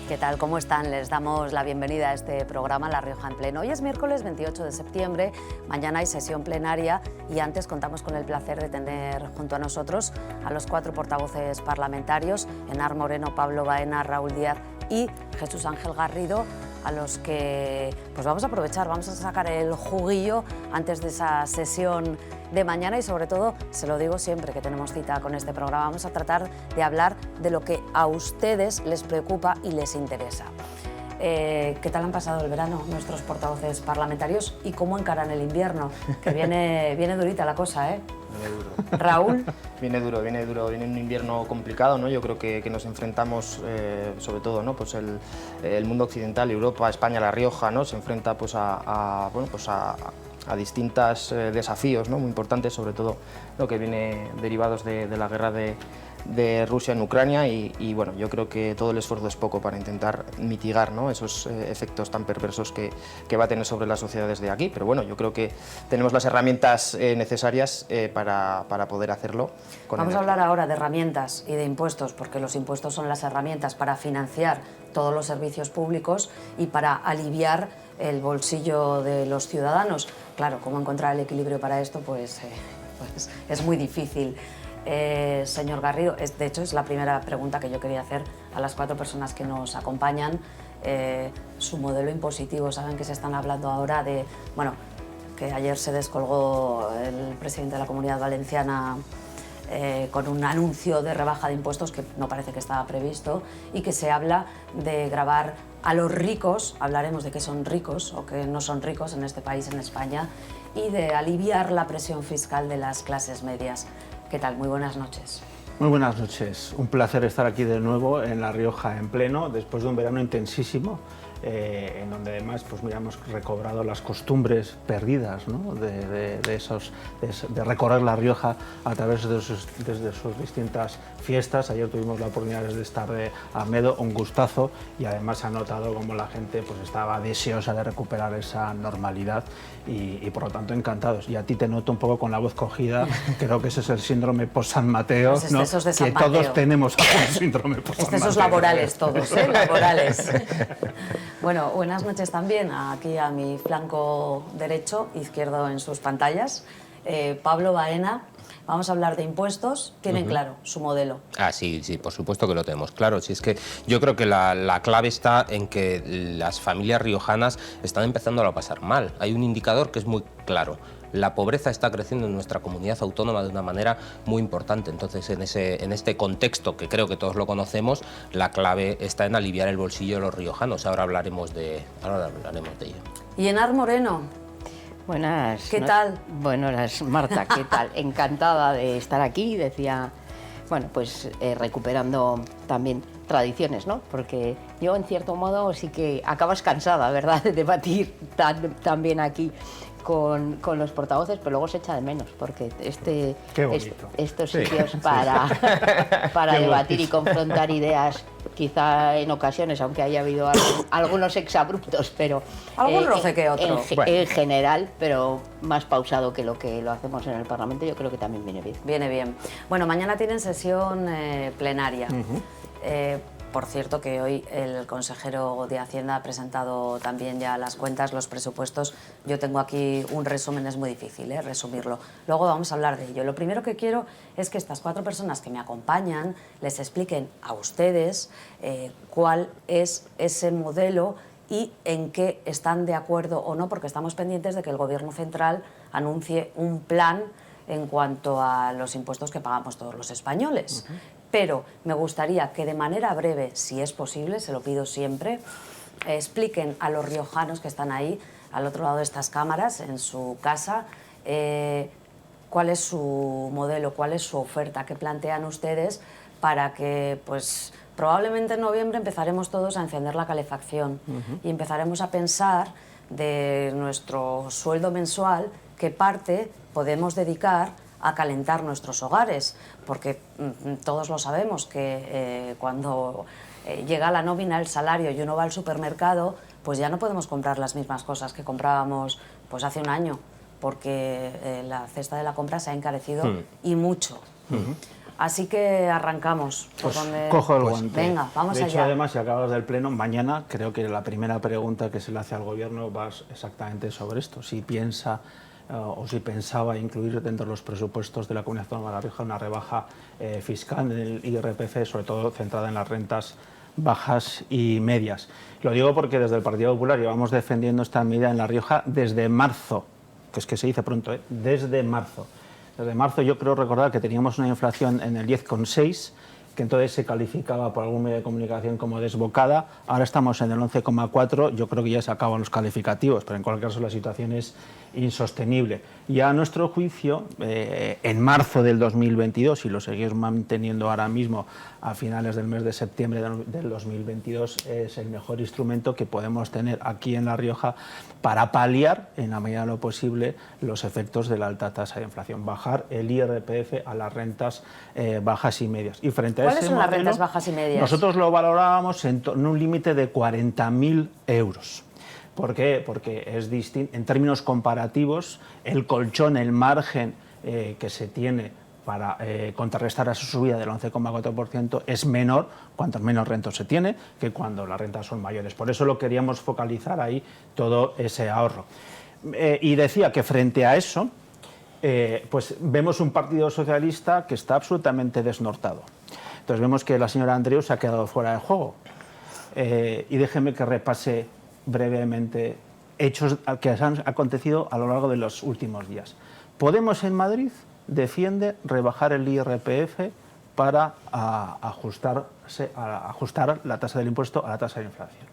¿Qué tal? ¿Cómo están? Les damos la bienvenida a este programa La Rioja en Pleno. Hoy es miércoles 28 de septiembre, mañana hay sesión plenaria y antes contamos con el placer de tener junto a nosotros a los 4 portavoces parlamentarios, Enar Moreno, Pablo Baena, Raúl Díaz y Jesús Ángel Garrido, a los que pues vamos a aprovechar, vamos a sacar el juguillo antes de esa sesión de mañana y sobre todo, se lo digo siempre que tenemos cita con este programa, vamos a tratar de hablar de lo que a ustedes les preocupa y les interesa. ¿Qué tal han pasado el verano nuestros portavoces parlamentarios y cómo encaran el invierno? Que viene durita la cosa, ¿eh? Viene duro. Raúl. Viene duro, viene un invierno complicado, ¿no? Yo creo que nos enfrentamos, sobre todo, ¿no? Pues el mundo occidental, Europa, España, La Rioja, ¿no? Se enfrenta pues a distintos desafíos, ¿no? Muy importantes, sobre todo lo que viene derivados de la guerra de Rusia en Ucrania y bueno, yo creo que todo el esfuerzo es poco para intentar mitigar, ¿no? Esos efectos tan perversos que va a tener sobre las sociedades de aquí, pero bueno, yo creo que tenemos las herramientas necesarias para poder hacerlo. Vamos a hablar ahora de herramientas y de impuestos, porque los impuestos son las herramientas para financiar todos los servicios públicos y para aliviar el bolsillo de los ciudadanos. Claro, cómo encontrar el equilibrio para esto, pues es muy difícil. Señor Garrido, de hecho es la primera pregunta que yo quería hacer a las 4 personas que nos acompañan. Su modelo impositivo, saben que se están hablando ahora de, bueno, que ayer se descolgó el presidente de la Comunidad Valenciana con un anuncio de rebaja de impuestos que no parece que estaba previsto y que se habla de gravar a los ricos, hablaremos de que son ricos o que no son ricos en este país, en España, y de aliviar la presión fiscal de las clases medias. ¿Qué tal? Muy buenas noches. Muy buenas noches. Un placer estar aquí de nuevo en La Rioja en pleno, después de un verano intensísimo, en donde además pues, mira, hemos recobrado las costumbres perdidas, ¿no? de recorrer La Rioja a través de sus distintas fiestas. Ayer tuvimos la oportunidad de estar de Arnedo, un gustazo, y además se ha notado como la gente pues, estaba deseosa de recuperar esa normalidad y por lo tanto encantados. Y a ti te noto un poco con la voz cogida, creo que ese es el síndrome post-San Mateo, Pues ¿no? de San Que Mateo. Todos tenemos algún síndrome post-San Mateo. Esos laborales todos, ¿eh? Laborales. Bueno, buenas noches también aquí a mi flanco derecho, izquierdo en sus pantallas. Pablo Baena, vamos a hablar de impuestos. ¿Tienen claro su modelo? Ah, sí, por supuesto que lo tenemos claro. Si es que yo creo que la clave está en que las familias riojanas están empezando a pasar mal. Hay un indicador que es muy claro. La pobreza está creciendo en nuestra comunidad autónoma de una manera muy importante. Entonces, en este contexto, que creo que todos lo conocemos, la clave está en aliviar el bolsillo de los riojanos. Ahora hablaremos de ello. Y Enar Moreno. Buenas. ¿Qué tal? Buenas, Marta, ¿qué tal? Encantada de estar aquí, decía, bueno, pues recuperando también tradiciones, ¿no? Porque yo, en cierto modo, sí que acabas cansada, ¿verdad?, de debatir tan bien aquí con los portavoces, pero luego se echa de menos, porque estos sitios para debatir y confrontar ideas, quizá en ocasiones, aunque haya habido algunos exabruptos, pero algún roce que otro. En general, pero más pausado que lo hacemos en el Parlamento, yo creo que también viene bien. Viene bien. Bueno, mañana tienen sesión plenaria. Por cierto, que hoy el consejero de Hacienda ha presentado también ya las cuentas, los presupuestos. Yo tengo aquí un resumen, es muy difícil resumirlo. Luego vamos a hablar de ello. Lo primero que quiero es que estas 4 personas que me acompañan les expliquen a ustedes cuál es ese modelo y en qué están de acuerdo o no, porque estamos pendientes de que el Gobierno central anuncie un plan en cuanto a los impuestos que pagamos todos los españoles. Pero me gustaría que de manera breve, si es posible, se lo pido siempre, expliquen a los riojanos que están ahí, al otro lado de estas cámaras, en su casa, cuál es su modelo, cuál es su oferta, qué plantean ustedes para que, pues, probablemente en noviembre empezaremos todos a encender la calefacción y empezaremos a pensar de nuestro sueldo mensual qué parte podemos dedicar a calentar nuestros hogares, porque todos lo sabemos que cuando llega la nómina, el salario y uno va al supermercado, pues ya no podemos comprar las mismas cosas que comprábamos pues hace un año, porque la cesta de la compra se ha encarecido y mucho. Así que arrancamos. Pues donde... cojo el guante. Venga, vamos allá. De hecho, además, si acabas del pleno, mañana creo que la primera pregunta que se le hace al Gobierno va exactamente sobre esto. Si piensa o si pensaba incluir dentro de los presupuestos de la Comunidad Autónoma de La Rioja una rebaja fiscal en el IRPF, sobre todo centrada en las rentas bajas y medias. Lo digo porque desde el Partido Popular llevamos defendiendo esta medida en La Rioja desde marzo, que es que se dice pronto, desde marzo. Desde marzo yo creo recordar que teníamos una inflación en el 10,6, que entonces se calificaba por algún medio de comunicación como desbocada. Ahora estamos en el 11,4, yo creo que ya se acaban los calificativos, pero en cualquier caso la situación es insostenible. Y a nuestro juicio, en marzo del 2022, y lo seguimos manteniendo ahora mismo a finales del mes de septiembre del 2022, es el mejor instrumento que podemos tener aquí en La Rioja para paliar, en la medida de lo posible, los efectos de la alta tasa de inflación. Bajar el IRPF a las rentas bajas y medias. Y frente a ¿Cuáles ese son las modelo, rentas bajas y medias? Nosotros lo valorábamos en un límite de 40.000 euros. ¿Por qué? Porque es distinto, en términos comparativos, el colchón, el margen que se tiene para contrarrestar a su subida del 11,4% es menor cuanto menos rentas se tiene que cuando las rentas son mayores. Por eso lo queríamos focalizar ahí todo ese ahorro. Y decía que frente a eso, pues vemos un Partido Socialista que está absolutamente desnortado. Entonces vemos que la señora Andreu se ha quedado fuera de juego. Y déjeme que repase brevemente hechos que han acontecido a lo largo de los últimos días. Podemos en Madrid defiende rebajar el IRPF para ajustar la tasa del impuesto a la tasa de inflación.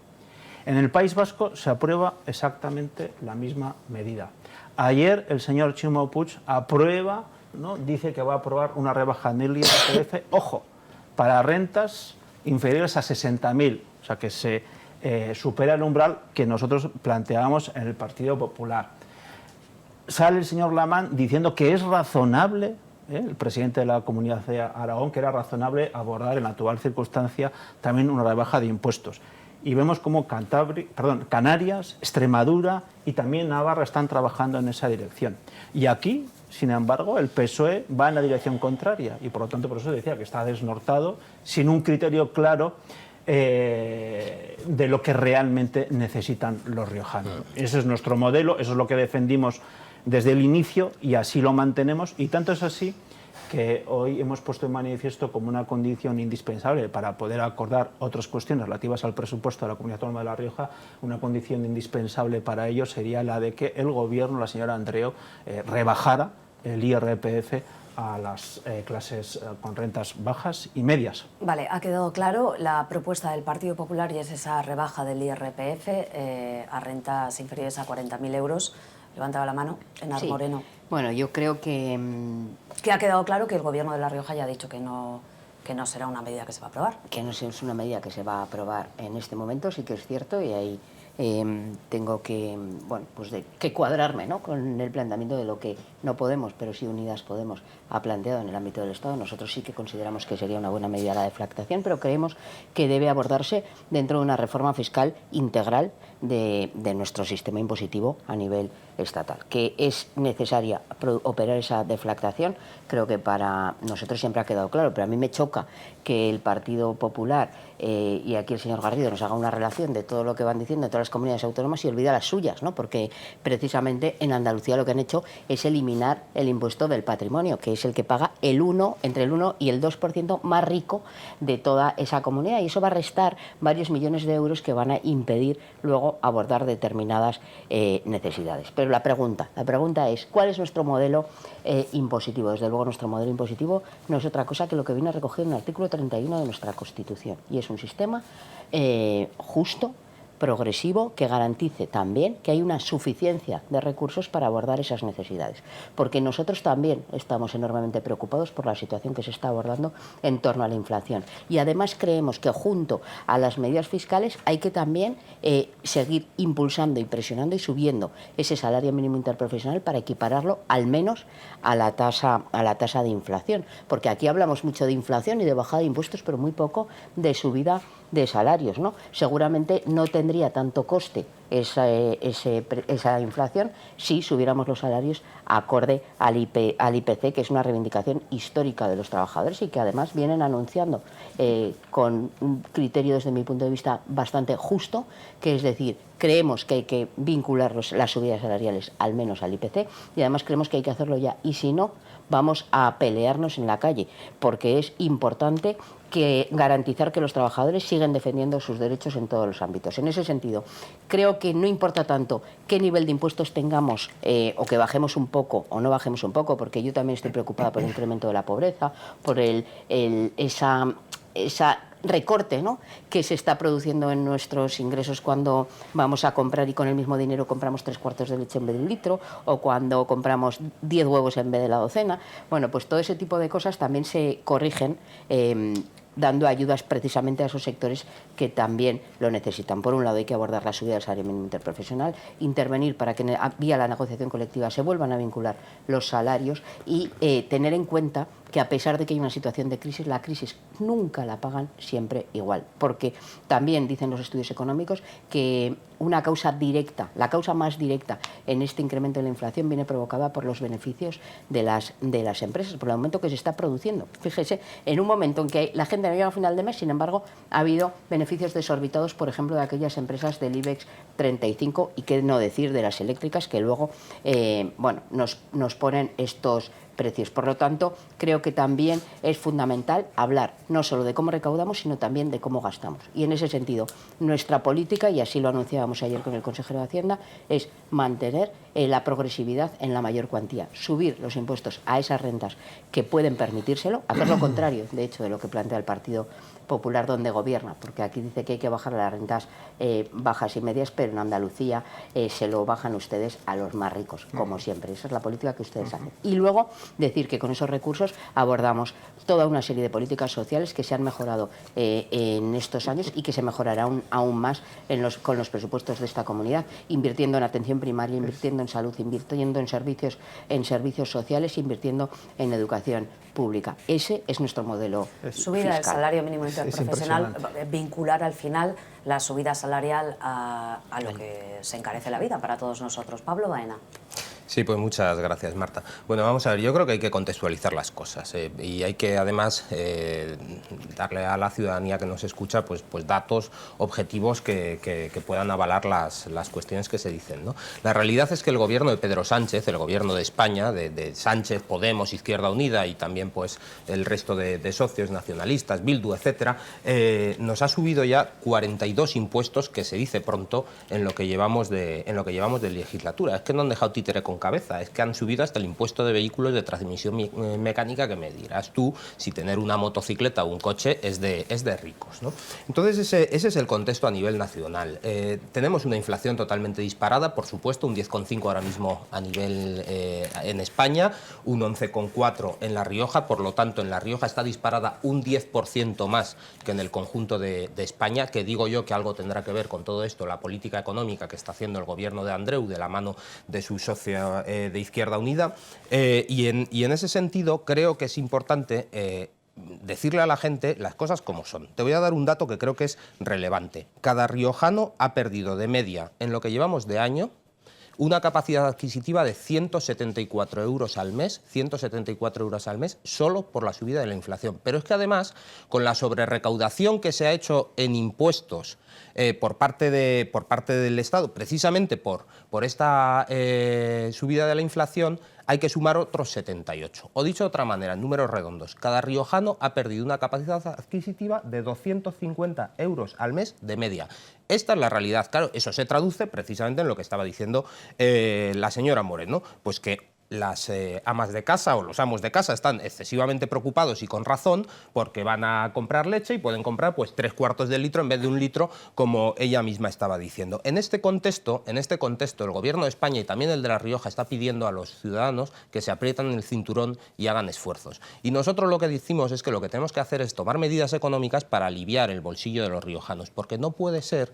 En el País Vasco se aprueba exactamente la misma medida. Ayer el señor Ximo Puig aprueba, ¿no? Dice que va a aprobar una rebaja en el IRPF, ojo, para rentas inferiores a 60.000, o sea que se supera el umbral que nosotros planteábamos en el Partido Popular. Sale el señor Lamán diciendo que es razonable, el presidente de la Comunidad de Aragón, que era razonable abordar en la actual circunstancia también una rebaja de impuestos. Y vemos cómo Canarias, Extremadura y también Navarra están trabajando en esa dirección. Y aquí, sin embargo, el PSOE va en la dirección contraria y por lo tanto por eso decía que está desnortado, sin un criterio claro de lo que realmente necesitan los riojanos. Ese es nuestro modelo, eso es lo que defendimos desde el inicio y así lo mantenemos, y tanto es así que hoy hemos puesto en manifiesto como una condición indispensable para poder acordar otras cuestiones relativas al presupuesto de la Comunidad Autónoma de La Rioja. Una condición indispensable para ello sería la de que el Gobierno, la señora Andreu, rebajara el IRPF a las clases con rentas bajas y medias. Vale, ha quedado claro la propuesta del Partido Popular y es esa rebaja del IRPF a rentas inferiores a 40.000 euros. Levantaba la mano, Enar Sí. Moreno. Bueno, yo creo que... Que ha quedado claro que el Gobierno de La Rioja ya ha dicho que no será una medida que se va a aprobar. que no es una medida que se va a aprobar en este momento, sí que es cierto, y ahí tengo que, bueno, pues que cuadrarme, ¿no?, con el planteamiento de lo que no Podemos, pero sí Unidas Podemos ha planteado en el ámbito del Estado. Nosotros sí que consideramos que sería una buena medida la deflactación, pero creemos que debe abordarse dentro de una reforma fiscal integral de nuestro sistema impositivo a nivel estatal. Que es necesaria operar esa deflactación, creo que para nosotros siempre ha quedado claro, pero a mí me choca que el Partido Popular y aquí el señor Garrido nos haga una relación de todo lo que van diciendo en todas las comunidades autónomas y olvida las suyas, ¿no? Porque precisamente en Andalucía lo que han hecho es eliminar el impuesto del patrimonio, que es el que paga entre el 1 y el 2% más rico de toda esa comunidad, y eso va a restar varios millones de euros que van a impedir luego abordar determinadas necesidades. Pero la pregunta es, ¿cuál es nuestro modelo impositivo? Desde luego nuestro modelo impositivo no es otra cosa que lo que viene recogido en el artículo 31 de nuestra Constitución, y es un sistema justo, progresivo que garantice también que hay una suficiencia de recursos para abordar esas necesidades. Porque nosotros también estamos enormemente preocupados por la situación que se está abordando en torno a la inflación. Y además creemos que junto a las medidas fiscales hay que también seguir impulsando y presionando y subiendo ese salario mínimo interprofesional para equipararlo al menos a la tasa de inflación. Porque aquí hablamos mucho de inflación y de bajada de impuestos, pero muy poco de subida de salarios, ¿no? Seguramente no tendría tanto coste esa inflación si subiéramos los salarios acorde al IPC, que es una reivindicación histórica de los trabajadores y que además vienen anunciando con un criterio desde mi punto de vista bastante justo, que es decir, creemos que hay que vincular las subidas salariales al menos al IPC y además creemos que hay que hacerlo ya, y si no, vamos a pelearnos en la calle, porque es importante garantizar que los trabajadores siguen defendiendo sus derechos en todos los ámbitos. En ese sentido, creo que no importa tanto qué nivel de impuestos tengamos o que bajemos un poco o no bajemos un poco, porque yo también estoy preocupada por el incremento de la pobreza, por esa recorte, ¿no?, que se está produciendo en nuestros ingresos cuando vamos a comprar y con el mismo dinero compramos 3 cuartos de leche en vez de 1 litro, o cuando compramos 10 huevos en vez de la docena. Bueno, pues todo ese tipo de cosas también se corrigen dando ayudas precisamente a esos sectores que también lo necesitan. Por un lado, hay que abordar la subida del salario mínimo interprofesional, intervenir para que vía la negociación colectiva se vuelvan a vincular los salarios y tener en cuenta que a pesar de que hay una situación de crisis, la crisis nunca la pagan siempre igual, porque también dicen los estudios económicos que una causa directa, la causa más directa en este incremento de la inflación viene provocada por los beneficios de las empresas, por el aumento que se está produciendo. Fíjese, en un momento en que la gente no llega a final de mes, sin embargo, ha habido beneficios desorbitados, por ejemplo, de aquellas empresas del IBEX 35 y qué no decir de las eléctricas que luego nos ponen estos precios. Por lo tanto, creo que también es fundamental hablar no solo de cómo recaudamos, sino también de cómo gastamos. Y en ese sentido, nuestra política, y así lo anunciábamos ayer con el consejero de Hacienda, es mantener la progresividad en la mayor cuantía, subir los impuestos a esas rentas que pueden permitírselo, hacer lo contrario, de hecho, de lo que plantea el Partido Popular donde gobierna, porque aquí dice que hay que bajar las rentas bajas y medias, pero en Andalucía se lo bajan ustedes a los más ricos, como siempre. Esa es la política que ustedes hacen. Y luego decir que con esos recursos abordamos toda una serie de políticas sociales que se han mejorado en estos años y que se mejorarán aún más con los presupuestos de esta comunidad, invirtiendo en atención primaria, invirtiendo en salud, invirtiendo en servicios sociales, invirtiendo en educación pública. Ese es nuestro modelo Subida del fiscal. salario mínimo interprofesional, vincular al final la subida salarial a lo que se encarece la vida para todos nosotros. Pablo Baena. Sí, pues muchas gracias, Marta. Bueno, vamos a ver, yo creo que hay que contextualizar las cosas y hay que además darle a la ciudadanía que nos escucha pues datos objetivos que puedan avalar las cuestiones que se dicen, ¿no? La realidad es que el gobierno de Pedro Sánchez, el gobierno de España, de Sánchez, Podemos, Izquierda Unida y también pues el resto de socios nacionalistas, Bildu, etcétera, nos ha subido ya 42 impuestos, que se dice pronto, en lo que llevamos de legislatura. Es que no han dejado títere con cabeza, es que han subido hasta el impuesto de vehículos de transmisión mecánica, que me dirás tú si tener una motocicleta o un coche es de ricos, ¿no? Entonces ese es el contexto a nivel nacional. Tenemos una inflación totalmente disparada, por supuesto, un 10,5 ahora mismo a nivel en España, un 11,4 en La Rioja, por lo tanto en La Rioja está disparada un 10% más que en el conjunto de España, que digo yo que algo tendrá que ver con todo esto, la política económica que está haciendo el gobierno de Andreu de la mano de su socio de Izquierda Unida, y en ese sentido creo que es importante decirle a la gente las cosas como son. Te voy a dar un dato que creo que es relevante. Cada riojano ha perdido de media, en lo que llevamos de año, una capacidad adquisitiva de 174 euros al mes, 174 euros al mes, solo por la subida de la inflación. Pero es que además, con la sobrerecaudación que se ha hecho en impuestos por parte del Estado, precisamente por esta subida de la inflación, hay que sumar otros 78. O dicho de otra manera, en números redondos, cada riojano ha perdido una capacidad adquisitiva de 250 euros al mes de media. Esta es la realidad. Claro, eso se traduce precisamente en lo que estaba diciendo la señora Moreno, pues que las amas de casa o los amos de casa están excesivamente preocupados y con razón porque van a comprar leche y pueden comprar pues 3/4 de litro en vez de 1 litro, como ella misma estaba diciendo. En este contexto el Gobierno de España y también el de La Rioja está pidiendo a los ciudadanos que se aprietan el cinturón y hagan esfuerzos. Y nosotros lo que decimos es que lo que tenemos que hacer es tomar medidas económicas para aliviar el bolsillo de los riojanos, porque no puede ser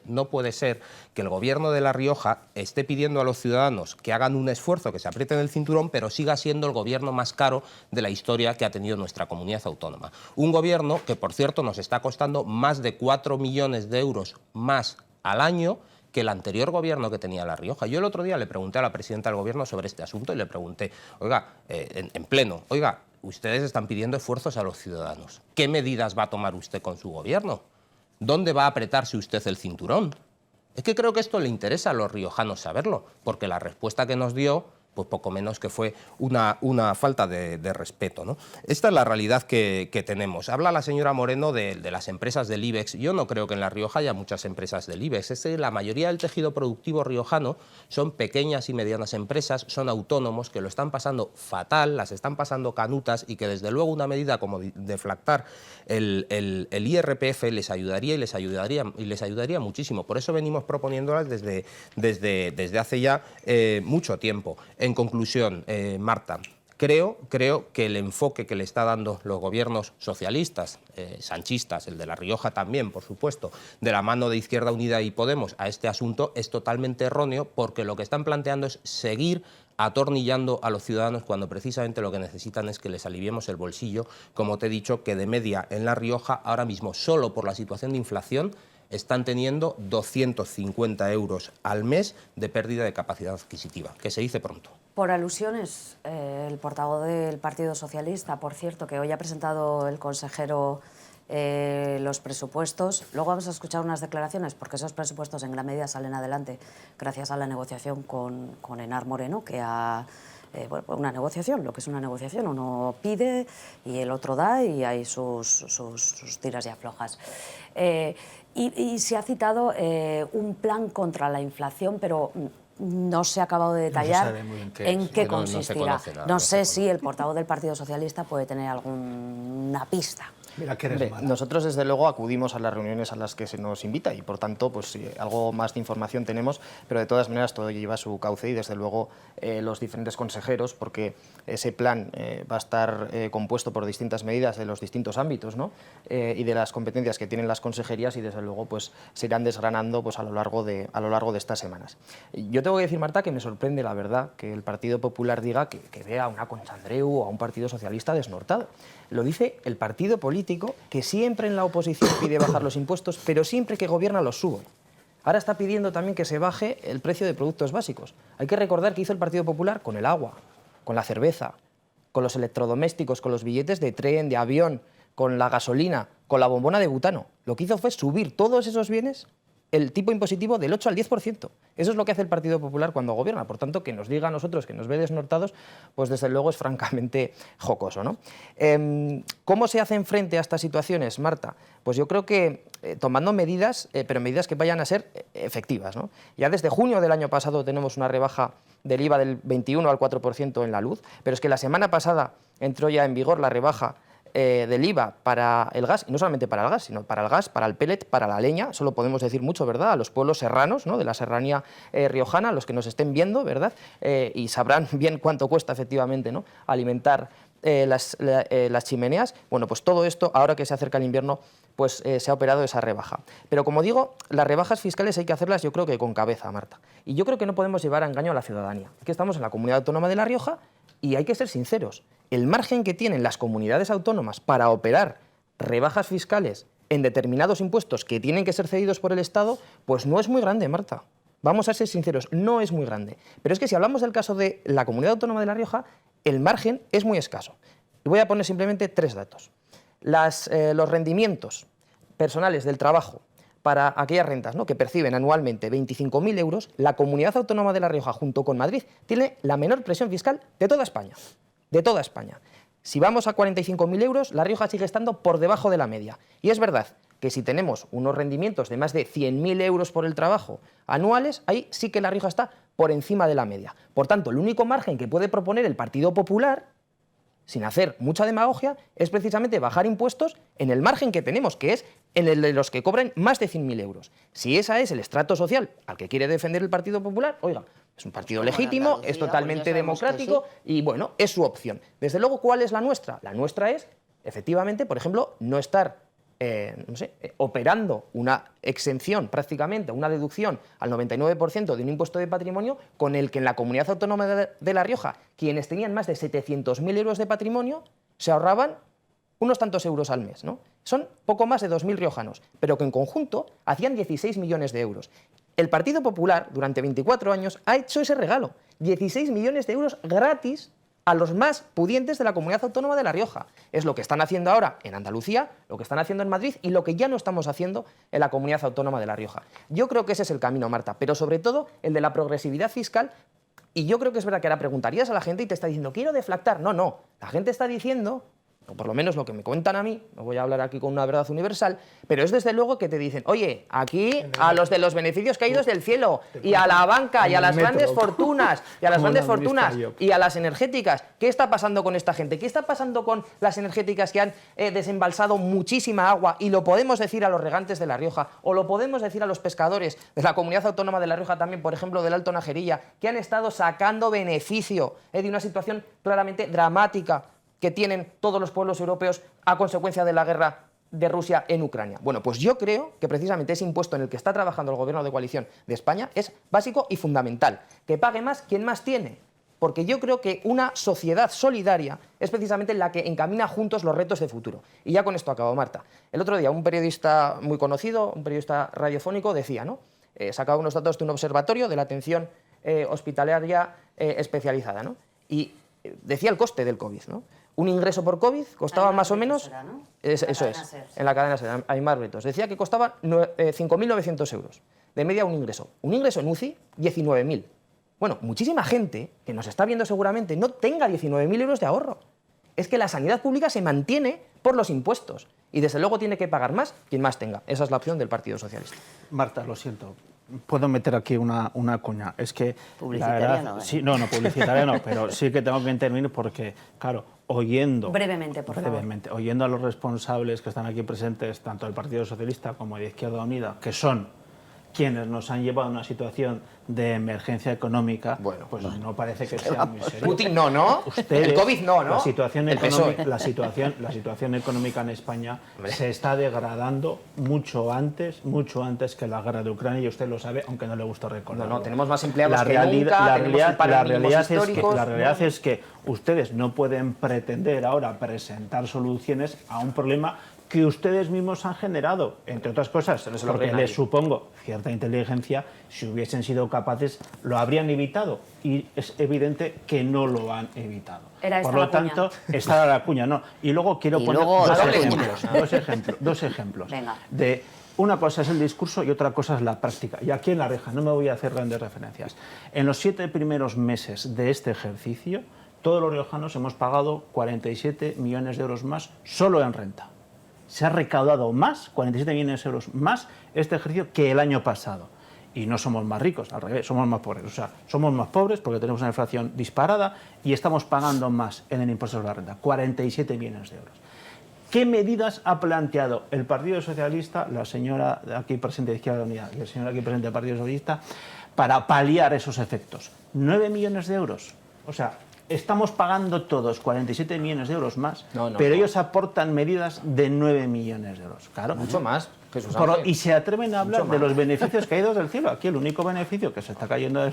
que el Gobierno de La Rioja esté pidiendo a los ciudadanos que hagan un esfuerzo, que se aprieten el cinturón, pero siga siendo el gobierno más caro de la historia que ha tenido nuestra comunidad autónoma. Un gobierno que, por cierto, nos está costando más de 4 millones de euros más al año que el anterior gobierno que tenía La Rioja. Yo el otro día le pregunté a la presidenta del gobierno sobre este asunto y le pregunté, oiga, en pleno, oiga, ustedes están pidiendo esfuerzos a los ciudadanos. ¿Qué medidas va a tomar usted con su gobierno? ¿Dónde va a apretarse usted el cinturón? Es que creo que esto le interesa a los riojanos saberlo, porque la respuesta que nos dio, pues poco menos que fue una falta de respeto, ¿no? Esta es la realidad que tenemos. Habla la señora Moreno de las empresas del IBEX. Yo no creo que en La Rioja haya muchas empresas del IBEX. La mayoría del tejido productivo riojano son pequeñas y medianas empresas, son autónomos que lo están pasando fatal, las están pasando canutas y que desde luego una medida como deflactar el IRPF les ayudaría y les ayudaría muchísimo. Por eso venimos proponiéndolas desde hace ya mucho tiempo. En conclusión, Marta, creo que el enfoque que le está dando los gobiernos socialistas, sanchistas, el de La Rioja también, por supuesto, de la mano de Izquierda Unida y Podemos a este asunto es totalmente erróneo, porque lo que están planteando es seguir atornillando a los ciudadanos cuando precisamente lo que necesitan es que les aliviemos el bolsillo, como te he dicho, que de media en La Rioja ahora mismo, solo por la situación de inflación, están teniendo 250 euros al mes de pérdida de capacidad adquisitiva, que se dice pronto. Por alusiones, el portavoz del Partido Socialista, por cierto, que hoy ha presentado el consejero los presupuestos. Luego vamos a escuchar unas declaraciones, porque esos presupuestos en gran medida salen adelante gracias a la negociación con Enar Moreno, que ha... bueno, una negociación, lo que es una negociación, uno pide y el otro da y hay sus tiras y aflojas. Y se ha citado un plan contra la inflación, pero no se ha acabado de detallar en qué consistirá. No sé si el portavoz del Partido Socialista puede tener alguna pista. Mira que eres mala. Nosotros, desde luego, acudimos a las reuniones a las que se nos invita y, por tanto, pues algo más de información tenemos, pero de todas maneras todo lleva su cauce y, desde luego, los diferentes consejeros, porque ese plan va a estar compuesto por distintas medidas de los distintos ámbitos, ¿no? Y de las competencias que tienen las consejerías y, desde luego, pues se irán desgranando pues, a lo largo de estas semanas. Yo tengo que decir, Marta, que me sorprende, la verdad, que el Partido Popular diga que vea a una Concha Andreu o a un Partido Socialista desnortado. Lo dice el partido político que siempre en la oposición pide bajar los impuestos, pero siempre que gobierna los sube. Ahora está pidiendo también que se baje el precio de productos básicos. Hay que recordar que hizo el Partido Popular con el agua, con la cerveza, con los electrodomésticos, con los billetes de tren, de avión, con la gasolina, con la bombona de butano. Lo que hizo fue subir todos esos bienes el tipo impositivo del 8 al 10%. Eso es lo que hace el Partido Popular cuando gobierna. Por tanto, que nos diga a nosotros, que nos ve desnortados, pues desde luego es francamente jocoso, ¿no? ¿Cómo se hacen frente a estas situaciones, Marta? Pues yo creo que tomando medidas, pero medidas que vayan a ser efectivas, ¿no? Ya desde junio del año pasado tenemos una rebaja del IVA del 21 al 4% en la luz, pero es que la semana pasada entró ya en vigor la rebaja del IVA para el gas, y no solamente para el gas, sino para el gas, para el pellet, para la leña. Eso lo podemos decir mucho, ¿verdad?, a los pueblos serranos, ¿no?, de la serranía riojana, los que nos estén viendo, ¿verdad?, y sabrán bien cuánto cuesta efectivamente, ¿no?, alimentar las chimeneas. Bueno, pues todo esto, ahora que se acerca el invierno, pues se ha operado esa rebaja. Pero como digo, las rebajas fiscales hay que hacerlas, yo creo que con cabeza, Marta. Y yo creo que no podemos llevar a engaño a la ciudadanía. Aquí estamos en la Comunidad Autónoma de La Rioja y hay que ser sinceros. El margen que tienen las comunidades autónomas para operar rebajas fiscales en determinados impuestos que tienen que ser cedidos por el Estado, pues no es muy grande, Marta. Vamos a ser sinceros, no es muy grande. Pero es que si hablamos del caso de la Comunidad Autónoma de La Rioja, el margen es muy escaso. Y voy a poner simplemente 3 datos. Los rendimientos personales del trabajo para aquellas rentas, ¿no?, que perciben anualmente 25.000 euros, la Comunidad Autónoma de La Rioja, junto con Madrid, tiene la menor presión fiscal de toda España. De toda España. Si vamos a 45.000 euros, La Rioja sigue estando por debajo de la media. Y es verdad que si tenemos unos rendimientos de más de 100.000 euros por el trabajo anuales, ahí sí que La Rioja está por encima de la media. Por tanto, el único margen que puede proponer el Partido Popular, sin hacer mucha demagogia, es precisamente bajar impuestos en el margen que tenemos, que es en el de los que cobran más de 100.000 euros. Si ese es el estrato social al que quiere defender el Partido Popular, oiga, es un partido legítimo, es totalmente democrático y, bueno, es su opción. Desde luego, ¿cuál es la nuestra? La nuestra es, efectivamente, por ejemplo, no estar operando una exención prácticamente, una deducción al 99% de un impuesto de patrimonio con el que en la Comunidad Autónoma de La Rioja, quienes tenían más de 700.000 euros de patrimonio, se ahorraban unos tantos euros al mes, ¿no? Son poco más de 2.000 riojanos, pero que en conjunto hacían 16 millones de euros. El Partido Popular, durante 24 años, ha hecho ese regalo, 16 millones de euros gratis a los más pudientes de la Comunidad Autónoma de La Rioja. Es lo que están haciendo ahora en Andalucía, lo que están haciendo en Madrid y lo que ya no estamos haciendo en la Comunidad Autónoma de La Rioja. Yo creo que ese es el camino, Marta, pero sobre todo el de la progresividad fiscal. Y yo creo que es verdad que ahora preguntarías a la gente y te está diciendo, quiero deflactar. No, no, la gente está diciendo, o por lo menos lo que me cuentan a mí, no voy a hablar aquí con una verdad universal, pero es desde luego que te dicen, oye, aquí a los de los beneficios caídos del cielo, y a la banca, y a las grandes fortunas, y a las grandes fortunas, y a las energéticas, ¿qué está pasando con esta gente? ¿Qué está pasando con las energéticas que han desembalsado muchísima agua? Y lo podemos decir a los regantes de La Rioja, o lo podemos decir a los pescadores de la Comunidad Autónoma de La Rioja también, por ejemplo, del Alto Najerilla, que han estado sacando beneficio de una situación claramente dramática que tienen todos los pueblos europeos a consecuencia de la guerra de Rusia en Ucrania. Bueno, pues yo creo que precisamente ese impuesto en el que está trabajando el Gobierno de coalición de España es básico y fundamental. Que pague más quien más tiene. Porque yo creo que una sociedad solidaria es precisamente la que encamina juntos los retos de futuro. Y ya con esto acabo, Marta. El otro día un periodista muy conocido, un periodista radiofónico, decía, ¿no? Sacaba unos datos de un observatorio de la atención hospitalaria especializada, ¿no? Y decía el coste del COVID, ¿no? Un ingreso por COVID costaba más o menos... Será, ¿no? Eso es, en la cadena SER, Aymar Bretos. Decía que costaba 5.900 euros de media un ingreso. Un ingreso en UCI, 19.000. Bueno, muchísima gente que nos está viendo seguramente no tenga 19.000 euros de ahorro. Es que la sanidad pública se mantiene por los impuestos y desde luego tiene que pagar más quien más tenga. Esa es la opción del Partido Socialista. Marta, lo siento. Puedo meter aquí una cuña. Es que publicitaria la verdad, no, ¿eh? sí, no, publicitaria no, pero sí que tengo que intervenir porque, claro, oyendo... Brevemente, por favor. Oyendo a los responsables que están aquí presentes, tanto del Partido Socialista como de Izquierda Unida, que son quienes nos han llevado a una situación de emergencia económica, Bueno, pues no parece que sea muy serio. Putin no, ¿no? Ustedes, el COVID no, ¿no? La situación, el PSOE. la situación económica en España se está degradando mucho antes que la guerra de Ucrania, y usted lo sabe, aunque no le gusta recordarlo. No, tenemos más empleados la que nunca, la realidad es que ustedes no pueden pretender ahora presentar soluciones a un problema que ustedes mismos han generado, entre otras cosas, porque les supongo cierta inteligencia. Si hubiesen sido capaces, lo habrían evitado, y es evidente que no lo han evitado. Por lo tanto, esta era la cuña, no. Y luego quiero poner dos ejemplos. Venga. De una cosa es el discurso y otra cosa es la práctica. Y aquí en La Rioja, no me voy a hacer grandes referencias. En los 7 primeros meses de este ejercicio, todos los riojanos hemos pagado 47 millones de euros más solo en renta. Se ha recaudado más, 47 millones de euros más este ejercicio que el año pasado. Y no somos más ricos, al revés, somos más pobres. O sea, somos más pobres porque tenemos una inflación disparada y estamos pagando más en el impuesto sobre la renta, 47 millones de euros. ¿Qué medidas ha planteado el Partido Socialista, la señora aquí presente de Izquierda Unida y el señor aquí presente del Partido Socialista, para paliar esos efectos? 9 millones de euros. O sea, estamos pagando todos 47 millones de euros más, pero ellos aportan medidas de 9 millones de euros. Claro. Mucho más, Jesús Ángel. Y se atreven a hablar de los beneficios caídos del cielo. Aquí el único beneficio que se está cayendo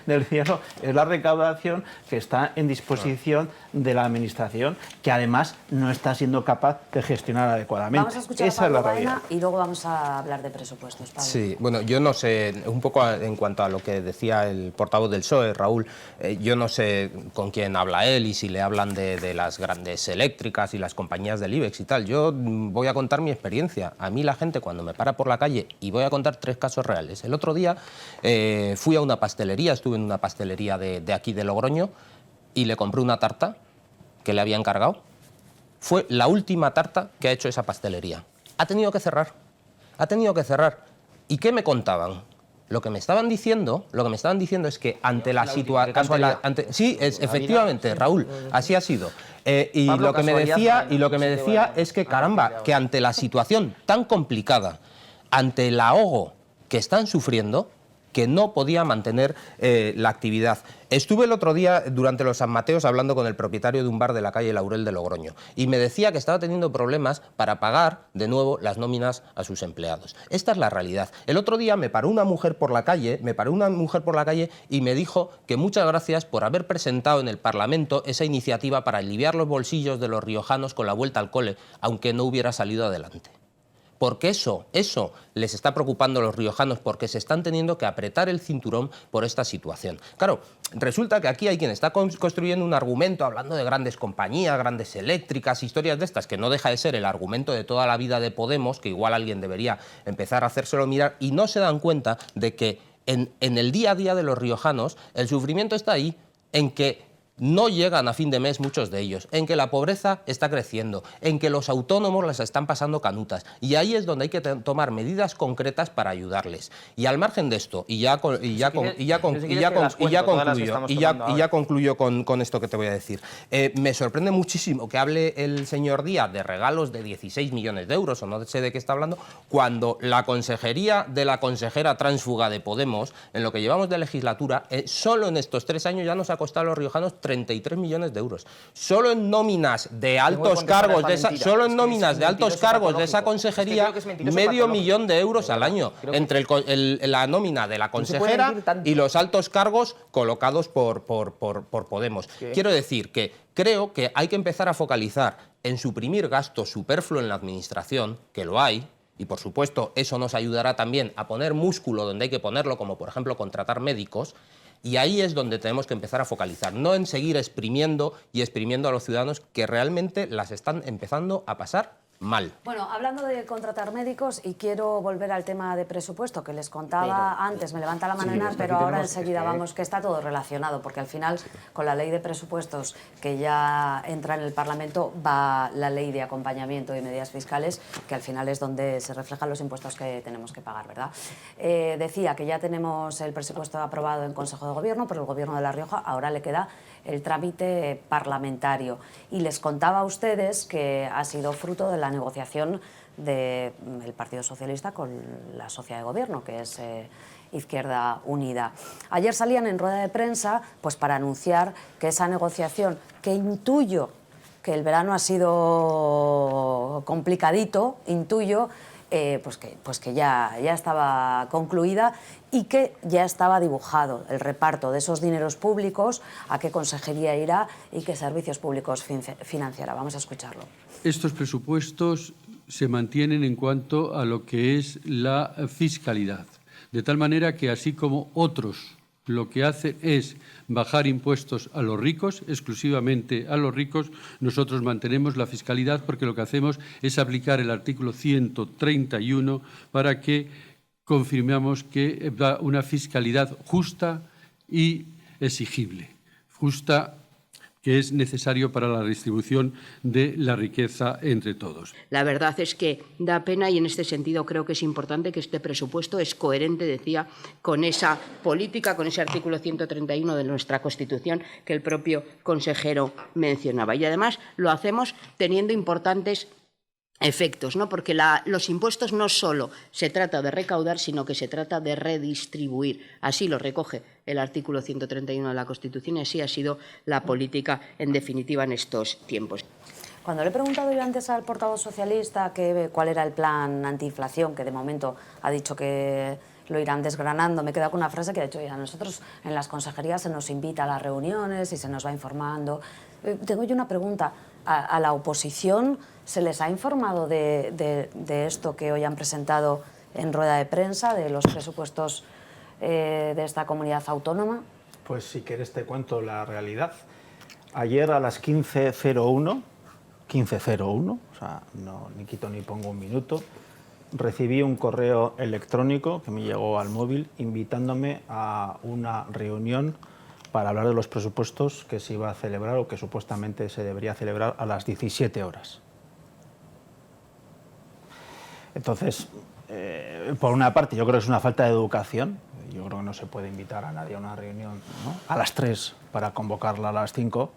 del cielo es la recaudación que está en disposición de la Administración, que además no está siendo capaz de gestionar adecuadamente. Vamos a escuchar Esa a Pablo es la realidad. Baena y luego vamos a hablar de presupuestos. Pablo. Sí, bueno, yo no sé, un poco en cuanto a lo que decía el portavoz del PSOE, Raúl, yo no sé con quién habla él y si le hablan de las grandes eléctricas y las compañías del IBEX y tal. Yo voy a contar mi experiencia. A mí la gente cuando me para por la calle, y voy a contar 3 casos reales. El otro día fui a una pastelería, estuve en una pastelería de aquí de Logroño y le compré una tarta que le había encargado. Fue la última tarta que ha hecho esa pastelería. Ha tenido que cerrar. ¿Y qué me contaban? Lo que me estaban diciendo es que ante la situación... Sí, efectivamente, Raúl, así ha sido. Y lo que me decía es que, caramba, que ante la situación tan complicada, ante el ahogo que están sufriendo, que no podía mantener la actividad. Estuve el otro día, durante los San Mateos, hablando con el propietario de un bar de la calle Laurel de Logroño y me decía que estaba teniendo problemas para pagar de nuevo las nóminas a sus empleados. Esta es la realidad. El otro día me paró una mujer por la calle, y me dijo que muchas gracias por haber presentado en el Parlamento esa iniciativa para aliviar los bolsillos de los riojanos con la vuelta al cole, aunque no hubiera salido adelante. Porque eso les está preocupando a los riojanos, porque se están teniendo que apretar el cinturón por esta situación. Claro, resulta que aquí hay quien está construyendo un argumento hablando de grandes compañías, grandes eléctricas, historias de estas, que no deja de ser el argumento de toda la vida de Podemos, que igual alguien debería empezar a hacérselo mirar, y no se dan cuenta de que en el día a día de los riojanos el sufrimiento está ahí, en que no llegan a fin de mes muchos de ellos, en que la pobreza está creciendo, en que los autónomos las están pasando canutas, y ahí es donde hay que tomar medidas concretas para ayudarles. Y al margen de esto, y ya concluyo con esto que te voy a decir, me sorprende muchísimo que hable el señor Díaz de regalos de 16 millones de euros, o no sé de qué está hablando, cuando la consejería de la consejera tránsfuga de Podemos, en lo que llevamos de legislatura, solo en estos 3 años ya nos ha costado a los riojanos 33 millones de euros. Solo en nóminas de altos cargos de esa consejería, medio millón de euros al año, entre la nómina de la consejera y los altos cargos colocados por Podemos. Quiero decir que creo que hay que empezar a focalizar en suprimir gasto superfluo en la administración, que lo hay, y por supuesto eso nos ayudará también a poner músculo donde hay que ponerlo, como por ejemplo contratar médicos. Y ahí es donde tenemos que empezar a focalizar, no en seguir exprimiendo a los ciudadanos que realmente las están empezando a pasar mal. Bueno, hablando de contratar médicos, y quiero volver al tema de presupuesto que les contaba antes, me levanta la mano Enar, pero ahora enseguida vamos, que está todo relacionado, porque al final con la ley de presupuestos que ya entra en el Parlamento va la ley de acompañamiento y medidas fiscales, que al final es donde se reflejan los impuestos que tenemos que pagar, ¿verdad? Decía que ya tenemos el presupuesto aprobado en Consejo de Gobierno, pero el Gobierno de La Rioja ahora le queda el trámite parlamentario. Y les contaba a ustedes que ha sido fruto de la negociación del Partido Socialista con la socia de gobierno, que es Izquierda Unida. Ayer salían en rueda de prensa pues para anunciar que esa negociación, que intuyo que el verano ha sido complicadito, pues que ya estaba concluida y que ya estaba dibujado el reparto de esos dineros públicos, a qué consejería irá y qué servicios públicos financiará. Vamos a escucharlo. Estos presupuestos se mantienen en cuanto a lo que es la fiscalidad, de tal manera que así como otros lo que hacen es bajar impuestos a los ricos, exclusivamente a los ricos, nosotros mantenemos la fiscalidad porque lo que hacemos es aplicar el artículo 131 para que confirmemos que da una fiscalidad justa y exigible, justa, que es necesario para la distribución de la riqueza entre todos. La verdad es que da pena y en este sentido creo que es importante que este presupuesto es coherente, decía, con esa política, con ese artículo 131 de nuestra Constitución que el propio consejero mencionaba. Y además lo hacemos teniendo importantes efectos, ¿no? Porque los impuestos no solo se trata de recaudar, sino que se trata de redistribuir. Así lo recoge el artículo 131 de la Constitución y así ha sido la política, en definitiva, en estos tiempos. Cuando le he preguntado yo antes al portavoz socialista cuál era el plan antiinflación, que de momento ha dicho que lo irán desgranando, me he quedado con una frase que ha dicho: a nosotros en las consejerías se nos invita a las reuniones y se nos va informando. Tengo yo una pregunta. ¿A la oposición se les ha informado de esto que hoy han presentado en rueda de prensa, de los presupuestos de esta comunidad autónoma? Pues si quieres te cuento la realidad. Ayer a las 15:01, o sea, no, ni quito ni pongo un minuto, recibí un correo electrónico que me llegó al móvil invitándome a una reunión para hablar de los presupuestos que se iba a celebrar o que supuestamente se debería celebrar a las 17 horas. Entonces, por una parte, yo creo que es una falta de educación. yo creo que no se puede invitar a nadie a una reunión, ¿no?, a las 3 para convocarla a las 5.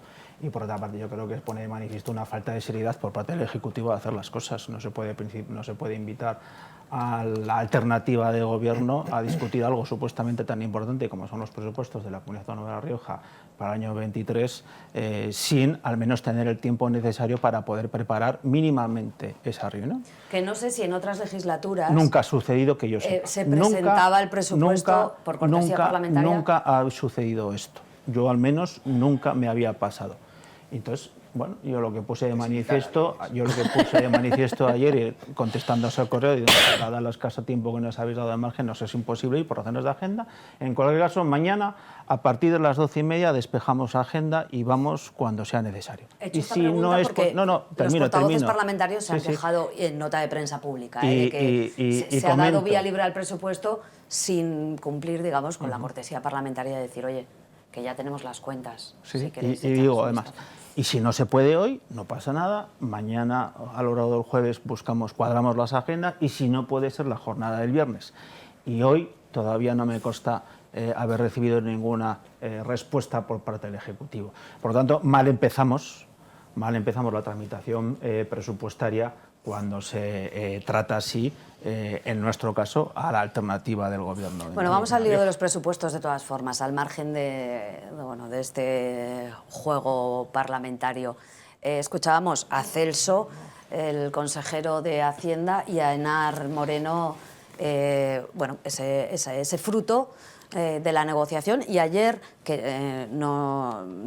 Y por otra parte yo creo que pone de manifiesto una falta de seriedad por parte del Ejecutivo de hacer las cosas. No se puede invitar a la alternativa de gobierno a discutir algo supuestamente tan importante como son los presupuestos de la Comunidad Autónoma de La Rioja para el año 23, sin al menos tener el tiempo necesario para poder preparar mínimamente esa reunión. Que no sé si en otras legislaturas... Nunca ha sucedido que yo sepa. Se presentaba el presupuesto por cortesía parlamentaria. Nunca ha sucedido esto. Yo al menos nunca me había pasado. Entonces, bueno, yo lo que puse de manifiesto ayer, contestando a ese correo, dado el escaso tiempo que nos habéis dado de margen, nos es imposible ir por razones de agenda. En cualquier caso, mañana, a partir de las 12:30, despejamos agenda y vamos cuando sea necesario. He hecho esta pregunta porque los portavoces parlamentarios se han quejado en nota de prensa pública de que se ha dado vía libre al presupuesto sin cumplir, digamos, con la cortesía parlamentaria de decir, oye, que ya tenemos las cuentas. Sí, y digo, además, y si no se puede hoy, no pasa nada, mañana a lo largo del jueves cuadramos las agendas, y si no puede ser la jornada del viernes. Y hoy todavía no me consta haber recibido ninguna respuesta por parte del Ejecutivo. Por lo tanto, mal empezamos la tramitación presupuestaria cuando se trata así, en nuestro caso, a la alternativa del Gobierno. Bueno, vamos al lío de los presupuestos de todas formas, al margen de este juego parlamentario. Escuchábamos a Celso, el consejero de Hacienda, y a Enar Moreno, ese fruto de la negociación, y ayer, que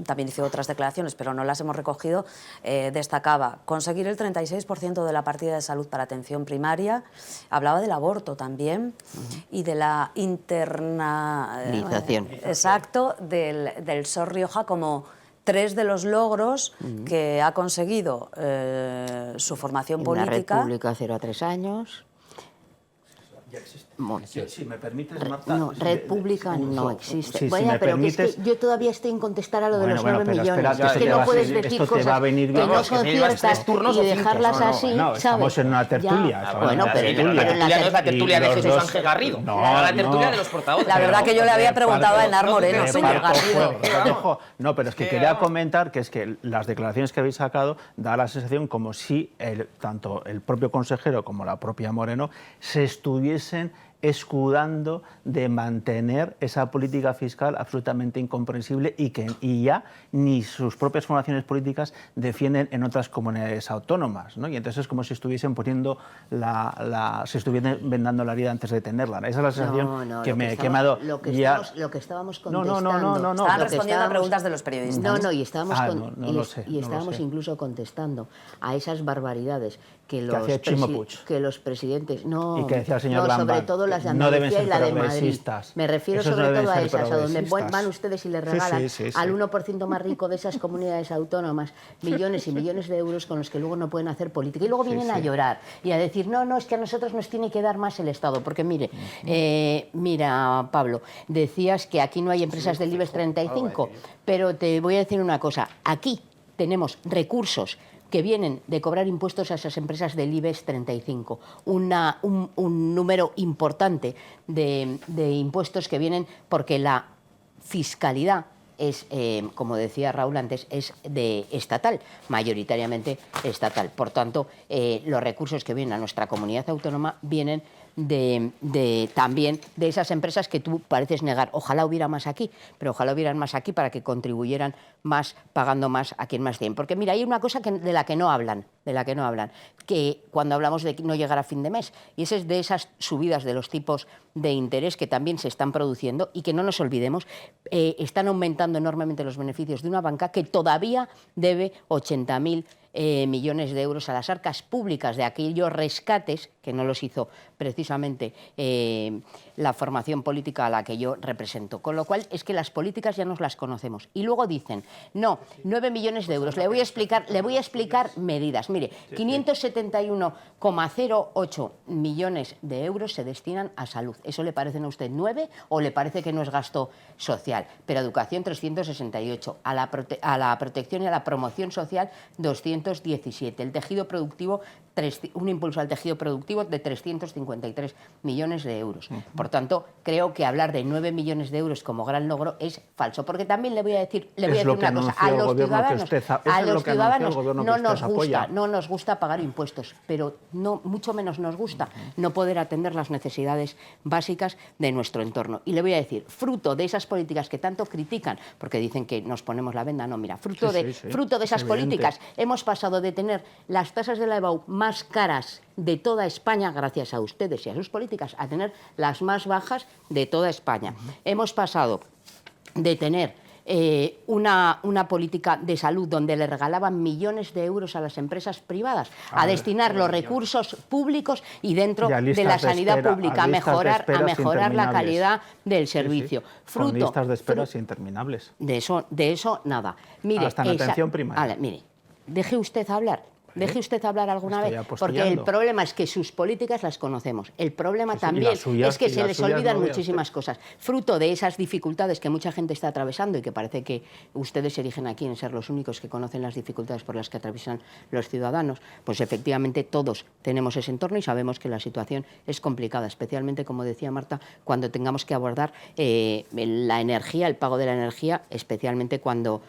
también hizo otras declaraciones, pero no las hemos recogido, destacaba conseguir el 36% de la partida de salud para atención primaria, hablaba del aborto también y de la internalización del SOR Rioja como 3 de los logros que ha conseguido su formación política. La Red Pública 0 a 3 años. Si me permites, Marta... No, Red Pública no existe. Sí, Bueno, si pero permites... es que yo todavía estoy en contestar a lo de los 9 millones. Espera, es que no puedes decir cosas que no son ciertas y dejarlas así, ¿sabes? Estamos en una tertulia. Bueno, pero no es la tertulia de Jesús Ángel Garrido, la tertulia de los portavoces. La verdad que yo le había preguntado a Enar Moreno, señor Garrido. No, pero es que quería comentar que es que las declaraciones que habéis sacado da la sensación como si tanto el propio consejero como la propia Moreno se estuviesen escudando de mantener esa política fiscal absolutamente incomprensible y ya ni sus propias formaciones políticas defienden en otras comunidades autónomas, ¿no? Y entonces es como si estuviesen poniendo se estuviesen vendando la herida antes de tenerla. Esa es la sensación que me ha dado. Lo que estábamos contestando. No. Estaban respondiendo a preguntas de los periodistas. Y estábamos incluso contestando a esas barbaridades que los presidentes... y que decía el señor Lambán, sobre todo las de Andalucía y la de Madrid. Me refiero sobre todo a esas, a donde van ustedes y les regalan al 1% más rico de esas comunidades autónomas millones y millones de euros con los que luego no pueden hacer política. Y luego vienen a llorar y a decir, no, es que a nosotros nos tiene que dar más el Estado. Porque mira, Pablo, decías que aquí no hay empresas del IBEX 35, pero te voy a decir una cosa. Aquí tenemos recursos que vienen de cobrar impuestos a esas empresas del IBEX 35. Un número importante de impuestos que vienen porque la fiscalidad es, como decía Raúl antes, es estatal, mayoritariamente estatal. Por tanto, los recursos que vienen a nuestra comunidad autónoma vienen también de esas empresas que tú pareces negar. Ojalá hubiera más aquí, pero ojalá hubieran más aquí para que contribuyeran más, pagando más a quien más tiene. Porque mira, hay una cosa de la que no hablan, que cuando hablamos de no llegar a fin de mes, y ese es de esas subidas de los tipos de interés que también se están produciendo y que no nos olvidemos, están aumentando enormemente los beneficios de una banca que todavía debe 80.000 millones de euros a las arcas públicas de aquellos rescates que no los hizo precisamente la formación política a la que yo represento. Con lo cual es que las políticas ya nos las conocemos. Y luego dicen, no, 9 millones de euros. Le voy a explicar medidas. Mire, 571,08 millones de euros se destinan a salud. ¿Eso le parecen a usted 9 o le parece que no es gasto social? Pero a educación 368, a la protección y a la promoción social 200 317. El tejido productivo, un impulso al tejido productivo de 353 millones de euros. Por tanto, creo que hablar de 9 millones de euros como gran logro es falso, porque también le voy a decir una cosa, a los ciudadanos no nos gusta pagar impuestos, pero mucho menos nos gusta no poder atender las necesidades básicas de nuestro entorno. Y le voy a decir, fruto de esas políticas que tanto critican, porque dicen que nos ponemos la venda, no, mira, fruto de esas políticas hemos pasado de tener las tasas de la EBAU más caras de toda España, gracias a ustedes y a sus políticas, a tener las más bajas de toda España. Hemos pasado de tener una política de salud donde le regalaban millones de euros a las empresas privadas, a destinar los recursos públicos y dentro de la sanidad pública a mejorar la calidad del servicio. Con listas de esperas interminables. De eso nada. Mire, hasta en atención primaria. Mire, deje usted hablar. Deje usted hablar alguna vez, porque el problema es que sus políticas las conocemos. El problema también es que se les olvidan muchísimas cosas. Fruto de esas dificultades que mucha gente está atravesando y que parece que ustedes se erigen aquí en ser los únicos que conocen las dificultades por las que atraviesan los ciudadanos, pues efectivamente todos tenemos ese entorno y sabemos que la situación es complicada, especialmente, como decía Marta, cuando tengamos que abordar la energía, el pago de la energía, especialmente cuando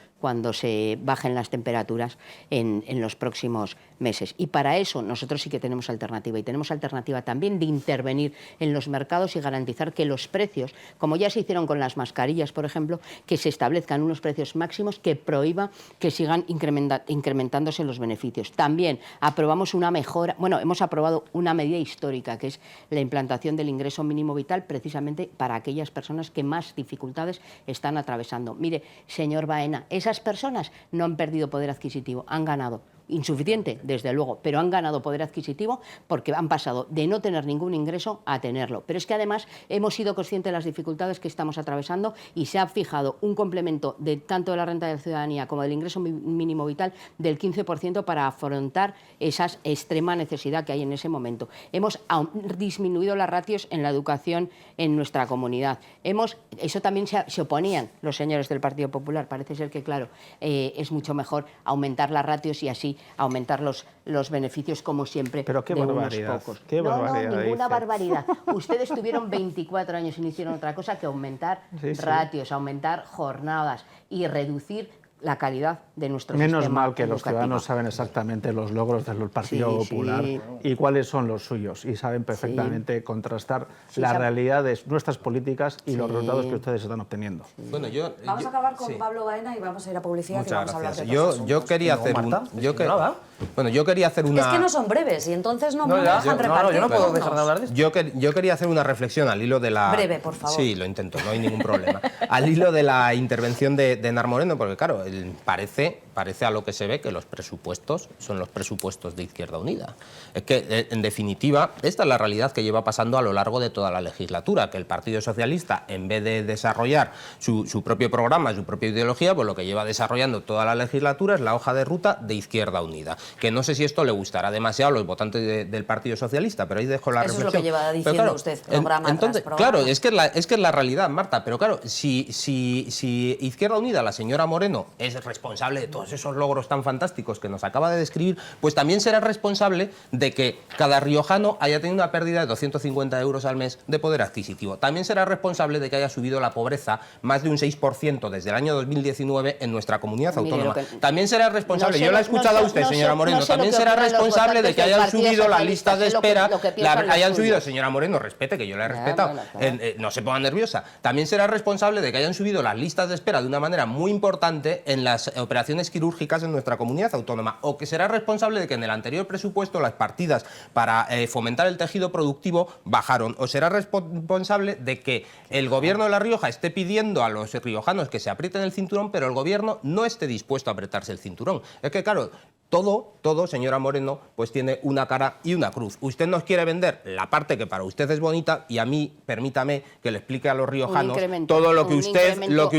se bajen las temperaturas en los próximos meses. Y para eso nosotros sí que tenemos alternativa, y tenemos alternativa también de intervenir en los mercados y garantizar que los precios, como ya se hicieron con las mascarillas, por ejemplo, que se establezcan unos precios máximos que prohíba que sigan incrementándose los beneficios. También aprobamos hemos aprobado una medida histórica, que es la implantación del ingreso mínimo vital, precisamente para aquellas personas que más dificultades están atravesando. Mire, señor Baena, esas personas no han perdido poder adquisitivo, han ganado. Insuficiente, desde luego, pero han ganado poder adquisitivo porque han pasado de no tener ningún ingreso a tenerlo. Pero es que además hemos sido conscientes de las dificultades que estamos atravesando y se ha fijado un complemento tanto de la renta de la ciudadanía como del ingreso mínimo vital del 15% para afrontar esa extrema necesidad que hay en ese momento. Hemos disminuido las ratios en la educación en nuestra comunidad. Eso también se oponían los señores del Partido Popular. Parece ser que, claro, es mucho mejor aumentar las ratios y así aumentar los beneficios, como siempre, pero qué de barbaridad, unos pocos. Qué no, barbaridad ninguna barbaridad. Ustedes tuvieron 24 años y no hicieron otra cosa que aumentar ratios, aumentar jornadas y reducir la calidad de nuestro sistema Menos mal que educativo. los ciudadanos saben exactamente los logros del Partido Popular y cuáles son los suyos, y saben perfectamente contrastar la realidad de nuestras políticas y los resultados que ustedes están obteniendo. Bueno, vamos a acabar con Pablo Baena y vamos a ir a publicidad. Muchas y vamos gracias. a hablar de otros Yo quería hacer yo quería hacer una... Es que no son breves y entonces no me dejan repartir. Yo no puedo dejar de hablar de esto. Yo quería hacer una reflexión al hilo de la... Breve, por favor. Sí, lo intento, no hay ningún problema. Al hilo de la intervención de Enar Moreno, porque claro, parece a lo que se ve que los presupuestos son los presupuestos de Izquierda Unida. Es que, en definitiva, esta es la realidad que lleva pasando a lo largo de toda la legislatura, que el Partido Socialista, en vez de desarrollar su propio programa, su propia ideología, pues lo que lleva desarrollando toda la legislatura es la hoja de ruta de Izquierda Unida. Que no sé si esto le gustará demasiado a los votantes del Partido Socialista, pero ahí dejo la reflexión. Eso es lo que lleva diciendo claro, usted, programa entonces, tras programa. claro, es que es la realidad, Marta, pero claro, si Izquierda Unida, la señora Moreno, es responsable de todos esos logros tan fantásticos que nos acaba de describir, pues también será responsable de que cada riojano haya tenido una pérdida de 250 euros al mes de poder adquisitivo. También será responsable de que haya subido la pobreza más de un 6% desde el año 2019 en nuestra comunidad autónoma. También será responsable, yo la he escuchado a usted, señora Moreno, también será responsable de que hayan subido las listas de espera, señora Moreno, respete, que yo la he respetado, no se ponga nerviosa. También será responsable de que hayan subido las listas de espera de una manera muy importante en las operaciones quirúrgicas en nuestra comunidad autónoma, o que será responsable de que en el anterior presupuesto las partidas para fomentar el tejido productivo bajaron, o será responsable de que el gobierno de La Rioja esté pidiendo a los riojanos que se aprieten el cinturón, pero el gobierno no esté dispuesto a apretarse el cinturón. Es que, claro, todo, señora Moreno, pues tiene una cara y una cruz. Usted nos quiere vender la parte que para usted es bonita, y a mí, permítame que le explique a los riojanos todo lo que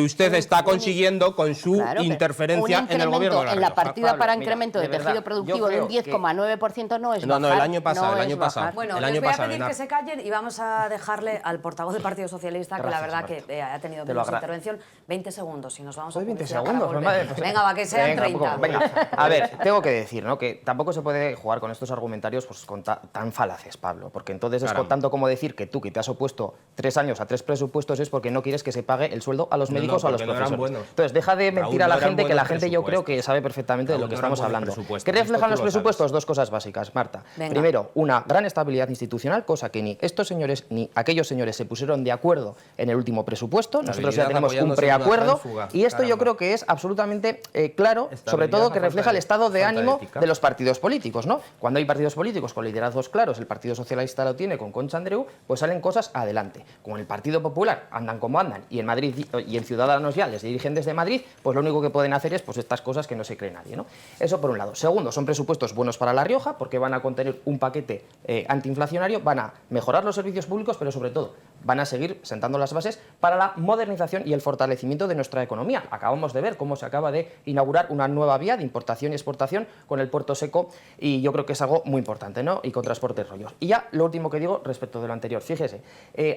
usted está consiguiendo con su interferencia en el gobierno de La Rioja. En la partida para incremento de tejido productivo de un 10,9% no es bajar. No, el año pasado. Bueno, les voy a pedir que se callen y vamos a dejarle al portavoz del Partido Socialista, que la verdad que ha tenido menos intervención, 20 segundos y nos vamos a 20 publicidad segundos, para volver. Venga, va, que sean 30. Venga, a ver, tengo que decir, ¿no? Que tampoco se puede jugar con estos argumentarios pues, tan falaces, Pablo, porque entonces es tanto como decir que tú, que te has opuesto 3 años a 3 presupuestos, es porque no quieres que se pague el sueldo a los médicos o a los profesores. Entonces, deja de mentir a la gente, que la gente yo creo que sabe perfectamente de lo que estamos hablando. ¿Qué reflejan los presupuestos? 2 cosas básicas, Marta. Venga. Primero, una gran estabilidad institucional, cosa que ni estos señores ni aquellos señores se pusieron de acuerdo en el último presupuesto. Nosotros ya tenemos un preacuerdo y esto yo creo que es absolutamente claro, sobre todo que refleja el estado de ánimo de los partidos políticos, ¿no? Cuando hay partidos políticos con liderazgos claros, el Partido Socialista lo tiene con Concha Andreu, pues salen cosas adelante. Como en el Partido Popular andan como andan y en Madrid y en Ciudadanos ya les dirigen desde Madrid, pues lo único que pueden hacer es pues estas cosas que no se cree nadie, ¿no? Eso por un lado. Segundo, son presupuestos buenos para La Rioja porque van a contener un paquete antiinflacionario, van a mejorar los servicios públicos, pero sobre todo van a seguir sentando las bases para la modernización y el fortalecimiento de nuestra economía. Acabamos de ver cómo se acaba de inaugurar una nueva vía de importación y exportación con el Puerto Seco y yo creo que es algo muy importante, ¿no? Y con transporte de rollos. Y ya lo último que digo respecto de lo anterior, fíjese,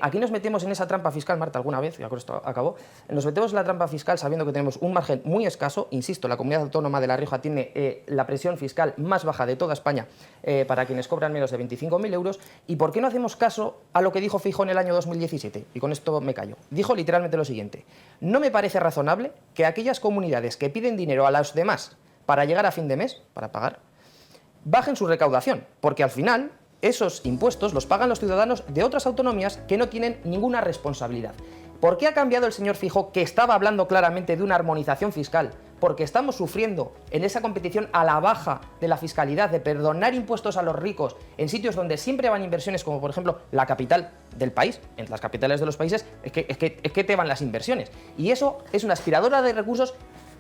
aquí nos metemos en esa trampa fiscal, Marta, alguna vez, ya con esto acabó, nos metemos en la trampa fiscal sabiendo que tenemos un margen muy escaso, insisto, la comunidad autónoma de La Rioja tiene la presión fiscal más baja de toda España para quienes cobran menos de 25.000 euros, ¿y por qué no hacemos caso a lo que dijo Feijóo en el año 2017? Y con esto me callo. Dijo literalmente lo siguiente: no me parece razonable que aquellas comunidades que piden dinero a los demás para llegar a fin de mes, para pagar, bajen su recaudación, porque al final esos impuestos los pagan los ciudadanos de otras autonomías que no tienen ninguna responsabilidad. ¿Por qué ha cambiado el señor Feijóo, que estaba hablando claramente de una armonización fiscal? Porque estamos sufriendo en esa competición a la baja de la fiscalidad, de perdonar impuestos a los ricos en sitios donde siempre van inversiones, como por ejemplo la capital del país, en las capitales de los países, es que te van las inversiones. Y eso es una aspiradora de recursos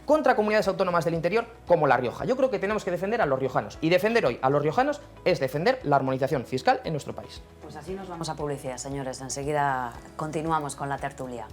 contra comunidades autónomas del interior como La Rioja. Yo creo que tenemos que defender a los riojanos. Y defender hoy a los riojanos es defender la armonización fiscal en nuestro país. Pues así nos vamos a publicidad, señores. Enseguida continuamos con la tertulia.